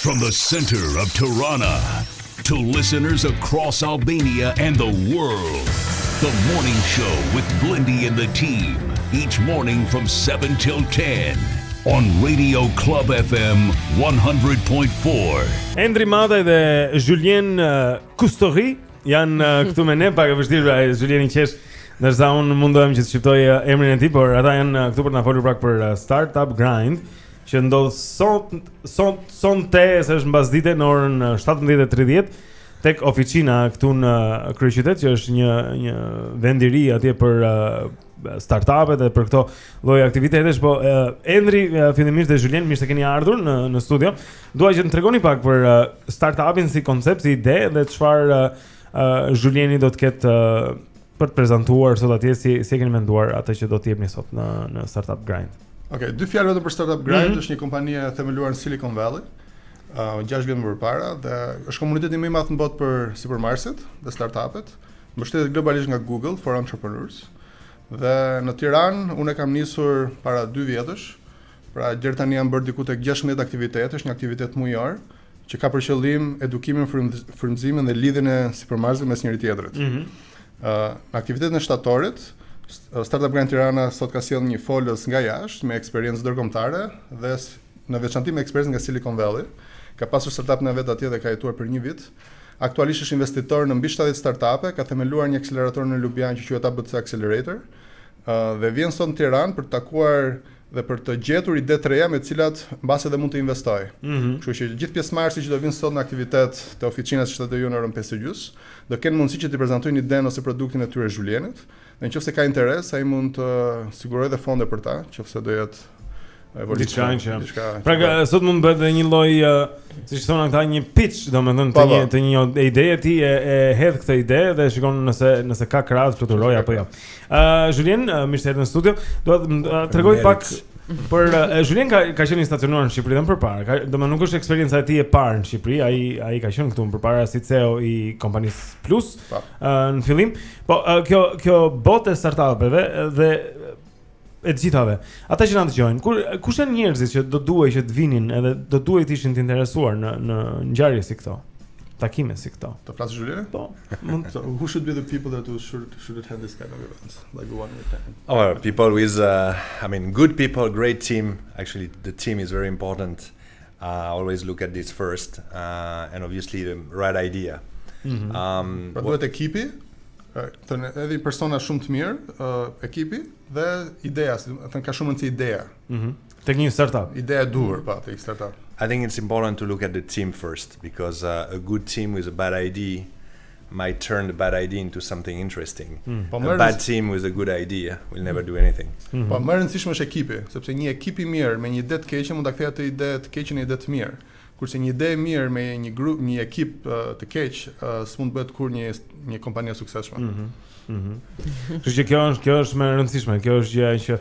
From the center of Tirana to listeners across Albania and the world, the morning show with Blendi and the team, each morning from 7 till 10 on Radio Club FM 100.4. Endri Mataj dhe Julien Coustaury janë këtu me ne, pak e vështirë Julien i qesh, ndërsa unë mundohem që të shqiptoj emrin e tij, por ata janë këtu për të na folur pak për Startup Grind, që ndodh sonte, se është mbasdite në orën 17:30 tek oficina këtu në kryeqytet, që është një vend i ri atje për startupet dhe për këto lloj aktivitetesh. Po Endri, fillimisht dhe Julien, mirë se keni ardhur në studio. Dua që të tregoni pak për startupin si koncept, si ide dhe çfarë Julieni do të ketë për të prezantuar sot atje, si e keni menduar atë që do të jepni sot në Startup Grind. Okej, dy fjalë vetëm për Startup Grind. Është një kompani e themeluar në Silicon Valley 6 vjet më përpara dhe është komuniteti më i madh në botë për sipërmarrësit dhe startupet, mbështetet globalisht nga Google for Entrepreneurs. Dhe në Tiranë unë e kam nisur para 2 vjetësh. Pra deri tani jam bërë diku tek 16 aktivitete, është një aktivitet mujor që ka për qëllim edukimin, frymëzimin dhe lidhjen e sipërmarrësve mes njëri tjetrit. Në aktivitetin e shtatorit, Startup Grind Tirana sot ka sjellë një folës nga jashtë me eksperiencë ndërkombëtare dhe në veçanti me eksperiencë nga Silicon Valley. Ka pasur startup në vetë atje dhe ka jetuar për 1 vit. Aktualisht është investitor në mbi 70 startupe, ka themeluar një akselerator në Klubin që quhet ABC Accelerator. Dhe vjen sot në Tiranë për të takuar dhe për të gjetur ide të reja me të cilat mbase dhe mund të investoj. Kështu që gjithë pjesëmarrësit që do vinë sot në aktivitet të oficinës së shtatorit në orën 5:30 do kenë mundësi që të prezantojnë idenë ose produktin e tyre Julienit. Dhe nëse ka interes, ai mund të sigurojë dhe fonde për ta, nëse do jetë diçka. Pra sot mund bëhet një lloj, siç thonë ata, një pitch, domethënë të një ideje, ti e hedh këtë ide dhe shikon nëse ka krah fluturoj apo jo. Julien, mirë se erdhën në studio. Dua të tregoj pak për Julien ka qenë stacionuar në Shqipëri dhe më përpara. Domethënë nuk është eksperjenca e tij e parë në Shqipëri, ai ka qenë këtu më përpara si CEO i kompanisë Plus në fillim. Po kjo botë e startupeve dhe e gjithave. Ata që na dëgjojnë, kush janë njerëzit që do duhej që të vinin edhe do duhej të ishin të interesuar në ngjarje si këto, takime si këto? Të flasësh Julian? Po. So who should be the people that should attend this kind of events, like the one we're attending? Oh, people with, good people, great team. Actually, the team is very important. Always look at this first, and obviously the right idea. Pra duhet ekipi, edhe persona shumë të mirë, ekipi dhe ideja, thënë ka shumë rëndësi ideja. Tek një startup. Ideja e duhur tek startup. I think it's important to look at the team first, because a good team with a bad idea might turn the bad idea into something interesting. A bad team with a good idea will never do anything. Po më e rëndësishme është ekipi, sepse një ekip i mirë me një ide të keqe mund ta kthejë atë ide të keqe në ide të mirë. Kurse një ide e mirë me një ekip të keq s'mund bëhet kur një kompani e suksesshme. Kështu që kjo është më e rëndësishme. Kjo është gjëja që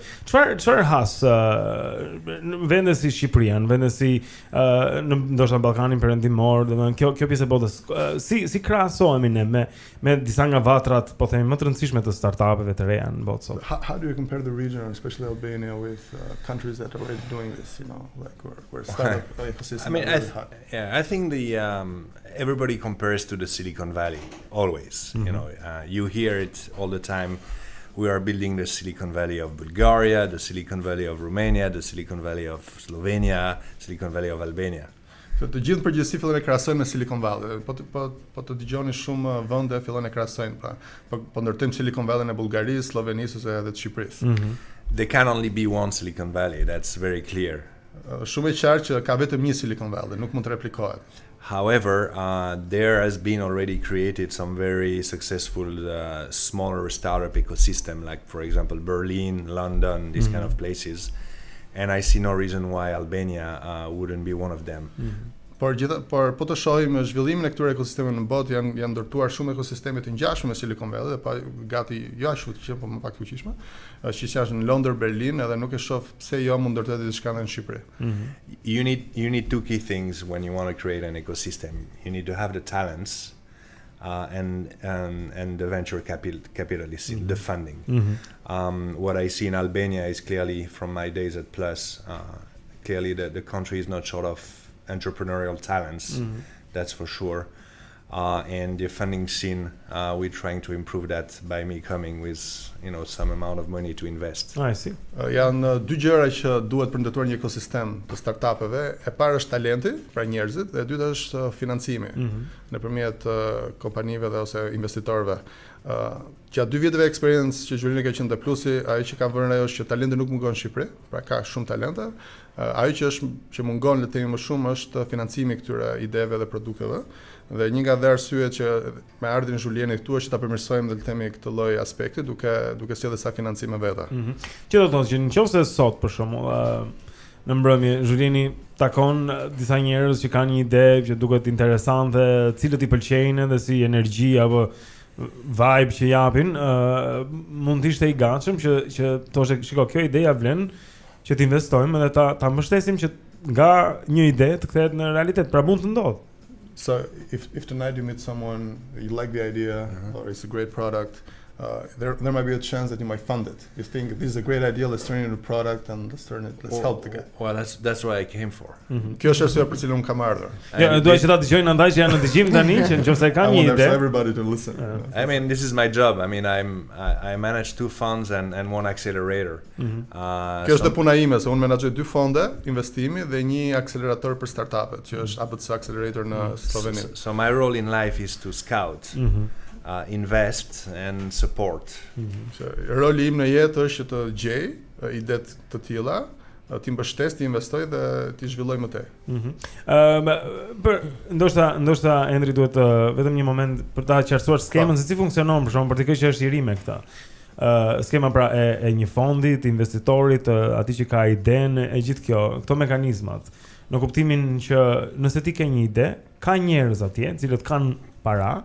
çfarë has në vende si Shqipëria, në vende si ndoshta Ballkanin Perëndimor, domethënë kjo pjesë e botës, si krahasohemi ne me disa nga vatrat, po themi, më të rëndësishme të startupeve të reja në botë sot? How do you compare the region, especially Albania, with countries that are already doing this, like where startup ecosystem is really hot? I think everybody compares to the Silicon Valley always. You hear it all the time. We are building the Silicon Valley of Bulgaria, the Silicon Valley of Romania, the Silicon Valley of Slovenia, Silicon Valley of Albania. Të gjithë përgjithësi fillojnë e krahasojnë me Silicon Valley. Po të dëgjoni shumë vende fillojnë e krahasojnë, po ndërtojmë Silicon Valley në Bullgarisë, Slovenisë ose edhe të Shqipërisë. There can only be one Silicon Valley, that's very clear. Shumë e qartë që ka vetëm një Silicon Valley, nuk mund të replikohet. However, there has been already created some very successful smaller startup ecosystem, like for example Berlin, London, these kind of places. And I see no reason why Albania wouldn't be one of them. Por po të shohim zhvillimin e këtyre ekosistemeve në botë, janë ndërtuar shumë ekosisteme të ngjashme me Silicon Valley dhe gati jo ashtu të po më pak të fuqishme, që janë në Londër, Berlin, edhe nuk e shoh pse jo mund ndërtohet diçka në Shqipëri. You need two key things when you want to create an ecosystem. You need to have the talents and the venture capitalists, the funding. What I see in Albania is clearly from my days at Plus, clearly the country is not short of entrepreneurial talents. That's for sure. And the funding scene, we're trying to improve that by me coming with some amount of money to invest. I see. Janë dy gjëra që duhet për ndërtuar një ekosistem të startupeve. E para është talenti, pra njerëzit, dhe e dyta është financimi nëpërmjet kompanive dhe ose investitorëve. Gjatë 2 vjetëve eksperiencë që Julien ka qenë te plusi, ajo që ka vënë ajo është që talenti nuk mungon në Shqipëri, pra ka shumë talente. Ajo që mungon le të themi më shumë është financimi këtyre ideve dhe produkteve. Dhe një nga arsyet që me ardhin e Julienit këtu është që ta përmirësojmë dhe le të themi këtë lloj aspekti duke sjellë sa financime veta. Që do të thotë që nëse sot për shembull në mbrëmje Julieni takon disa njerëz që kanë një ide që duket interesante, cilët i pëlqejnë dhe si energji apo vibe që japin, mund të ishte i gatshëm që thoshte, shiko, kjo ide ja vlen që të investojmë dhe ta mbështesim që nga një ide të kthehet në realitet. Pra mund të ndodhë. So if tonight you meet someone, you like the idea, or it's a great product, there might be a chance that you might fund it. You think this is a great idea, let's turn it into a product and let's help the guy. Well, that's what I came for. Kjo është arsyeja për cilën unë kam ardhur. Ja, duaj që ta dëgjojnë andaj që janë në dëgjim tani, që nëse kanë një ide. There's everybody to listen. I mean, this is my job. I mean, I manage 2 funds and 1 accelerator. Kjo është puna ime, se unë menaxhoj 2 fonde investimi dhe një akselerator për startupet, që është ABC Accelerator në Sloveni. So my role in life is to scout. Invest and support. Roli im në jetë është që të gjej idet të tilla, ti mbështes, ti investoj dhe ti zhvilloj më tej. Për ndoshta Endri duhet vetëm një moment për ta qartësuar skemën se si funksionon për shkak të kësaj që është i ri me këtë. Skema pra e një fondi, të investitorit, atij që ka idenë, e gjithë këto mekanizmat. Në kuptimin që nëse ti ke një ide, ka njerëz atje, të cilët kanë para,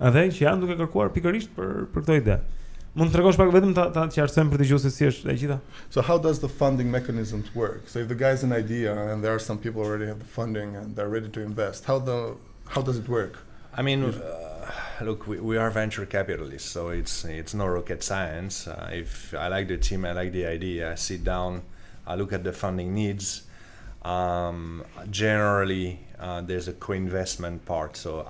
edhe që janë duke kërkuar pikërisht për këtë ide. Mund të tregosh pak vetëm ta qartësojmë për dëgjuesit si është e gjitha. So how does the funding mechanisms work? So if the guy has an idea and there are some people already have the funding and they're ready to invest, how does it work? I mean, look, we are venture capitalists, so it's no rocket science. If I like the team, I like the idea, I sit down, I look at the funding needs. Generally, there's a co-investment part, so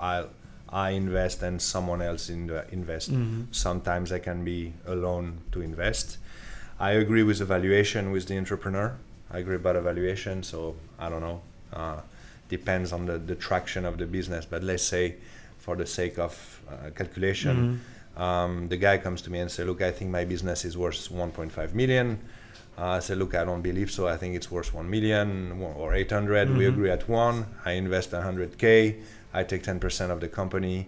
I invest and someone else invest. Sometimes I can be alone to invest. I agree with the valuation with the entrepreneur. I agree about evaluation, so I don't know. Depends on the traction of the business, but let's say for the sake of calculation, the guy comes to me and say, look, I think my business is worth 1.5 million. I say, look, I don't believe so. I think it's worth 1 million or 800. We agree at 1. I invest 100K. I take 10% of the company,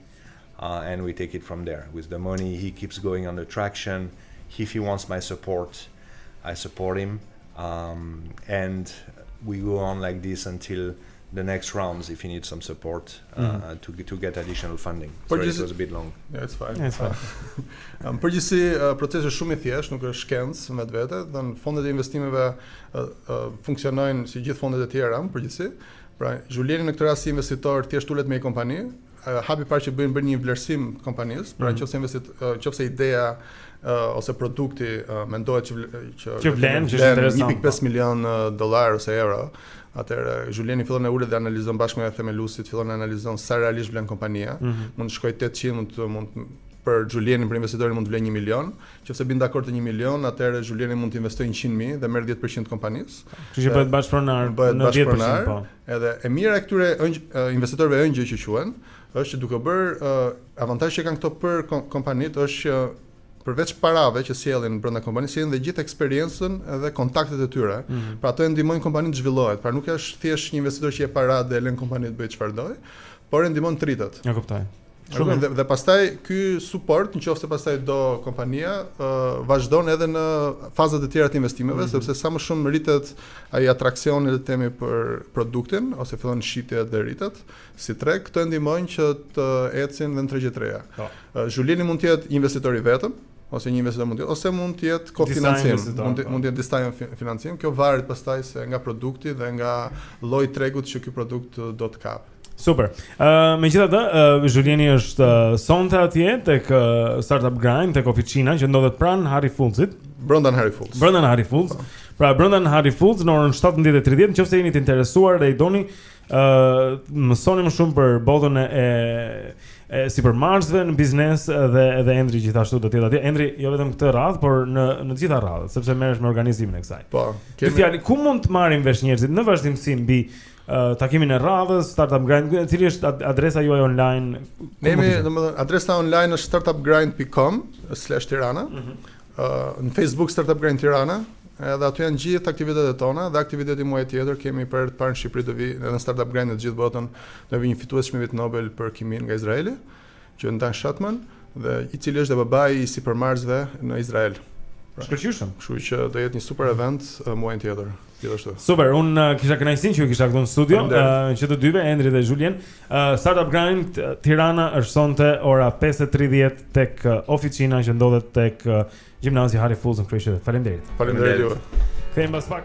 and we take it from there. With the money, he keeps going on the traction. If he wants my support, I support him, and we go on like this until the next rounds if he needs some support to get additional funding. Sorry, it was a bit long. Yeah, it's fine. It's fine. Përgjithësi procesi është shumë i thjeshtë, nuk është shkencë vetvete, dhe fondet e investimeve funksionojnë si gjithë fondet e tjera, përgjithësi. Pra, Julieni në këtë rast si investitor thjesht ulet me një kompani, hapi parë që bën një vlerësim të kompanisë, pra nëse ideja ose produkti mendohet që vlen 1.5 milion dollar ose euro, atëherë Julieni fillon e ulet dhe analizon bashkë me themeluesit, fillon e analizon sa realisht vlen kompania, mund të shkojë 800, mund për Julienin, për investitorin mund të vlen 1 milion, nëse bin dakord të 1 milion, atëherë Julieni mund të investojë 100.000 dhe merr 10% të kompanisë. Kështu që bëhet bashkëpronar në 10%, po. Edhe e mira e këtyre investitorëve ëngjë që quhen, është që duke bërë avantazhi që kanë këto për kompanitë është që përveç parave që sjellin brenda kompanisë, sjellin dhe gjithë eksperiencën dhe kontaktet e tyre. Pra ato e ndihmojnë kompaninë të zhvillohet. Pra nuk është thjesht një investitor që jep para dhe lën kompaninë të bëjë çfarë doj, por e ndihmon të rritet. Ja kuptoj. Dhe pastaj ky suport, nëse pastaj do kompania, vazhdon edhe në fazat e tjera të investimeve, sepse sa më shumë rritet ai atraksioni le të themi për produktin ose fillon shitja dhe rritet si treg, këto ndihmojnë që të ecin dhe në tregjetreja. Julieni mund të jetë investitor i vetëm, ose një investitor mund të jetë, ose mund të jetë kofinancim, mund të jetë distaj financim. Kjo varet pastaj se nga produkti dhe nga lloji i tregut që ky produkt do të kapë. Super. Megjithatë, Julieni është sonte atje tek Startup Grind, tek oficina që ndodhet pranë Harry Foodsit. Brenda Harry Foods. Brenda Harry Foods. Pra brenda Harry Foods në orën 17:30, nëse jeni të interesuar dhe i doni mësoni më shumë për botën e sipërmarrësve në biznes dhe Endri gjithashtu do të jetë atje. Endri jo vetëm këtë radhë, por në të gjitha radhët, sepse merresh me organizimin e kësaj. Po, Fjalë, ku mund të marrin vesh njerëzit në vazhdimsi mbi takimin e radhës, Startup Grind, cili është adresa juaj online? Ne jemi, domethënë, adresa online është startupgrind.com/Tirana. Në Facebook Startup Grind Tirana, edhe aty janë gjithë aktivitetet tona dhe aktiviteti muaj tjetër kemi për të parë në Shqipëri do vi edhe në Startup Grind në gjithë botën do vi një fitues çmimit Nobel për kimin nga Izraeli, që është Dan Shatman, dhe i cili është dhe babai i sipërmarrësve në Izrael. Shkëlqyshëm. Kështu që do jetë një super event muajin tjetër. Gjithashtu. Super, unë kisha kënaqësinë që ju kisha këtu në studio, që të dyve, Endri dhe Julien. Startup Grind Tirana është sonte ora 5:30 tek oficina që ndodhet tek Gjimnazi Harry Fulson në Kryeqytet. Faleminderit. Faleminderit juve. Kthehemi pas pak.